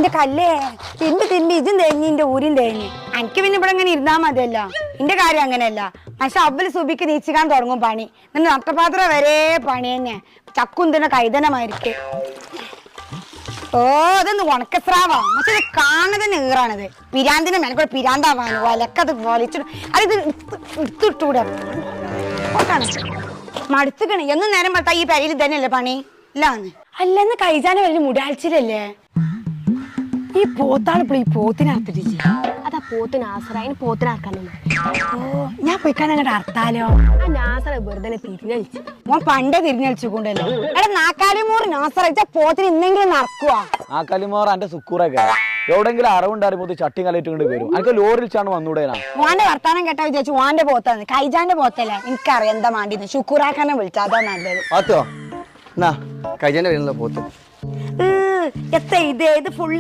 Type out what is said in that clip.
എന്റെ കല്ലേ തിരുമ്പി ഇതും തേഞ്ഞ് എന്റെ ഊരും തേഞ്ഞ് എനിക്ക് പിന്നെ ഇവിടെ ഇങ്ങനെ ഇരുന്നാ മതിയല്ലോ. എന്റെ കാര്യം അങ്ങനെയല്ല. പക്ഷെ അവല് സുബിക്ക് നീച്ചിക്കാൻ തുടങ്ങും പണി. നിന്ന് നട്ടപാത്രം വരെ പണി തന്നെ. ചക്കുന്തിനെ കൈതനമായിരിക്കും. ഓ അതൊന്ന് ഉണക്കസ്രാവാ. പക്ഷെ ഇത് കാണുന്നതന്നെ ഈറാണത്. പിരാന്തിനെ മേനക്കൂടെ പിരാന്താവാനോ അലക്കത് വലിച്ചിട്ട് അത് എടുത്തിട്ടൂടെ മടുത്തുക്കണേ. എന്നും നേരം പറ്റാ ഈ പെരയിൽ തന്നെയല്ലേ പണി ഇല്ലാന്ന്. അല്ലെന്ന് കൈജാനെ വലിയ മുടാഴ്ചയിലല്ലേ ഈ പോത്താളിപ്പോൾ ഈ പോത്തിനർത്തിട്ടില്ല. അതാ പോത്തിന് ആസറ പോത്തിനർക്കാനൊന്നും. ഓ ഞാൻ പോയിക്കാൻ അങ്ങോട്ട് അർത്താലോ. ആ നാസറ വെറുതെ തിരിഞ്ഞളിച്ചു. മോൻ പണ്ടേ തിരിഞ്ഞളിച്ചുകൊണ്ടല്ലോ. എടാ നാക്കാലിമോർ നാസറ പോത്തിന് ഇന്നെങ്കിലും നടക്കുവാ. നാക്കാലിമോർ എന്റെ സുക്കൂറൊക്കെ എവിടെങ്കിലും അറിവുണ്ടായിരുമ്പോൾ ചട്ടി കലയിട്ട് കൊണ്ട് വരും. എനിക്ക് ലോറിൽ ചാണ് വന്നൂടേനാ. മോന്റെ വർത്താനം കേട്ടാ വിചാരിച്ചു ഓന്റെ പോത്താന്ന്. കൈജാന്റെ പോത്തല്ലേ. എനിക്കറിയാം എന്താ മാണ്ടിന്ന്. ശുക്കൂറാക്കാനെ വിളിച്ചാ അതാ നല്ലത്. പാത്തോ എന്നാ കൈജാന്റെ വരുന്ന പോത്ത് എത്ര ഇത് ഫുള്ള്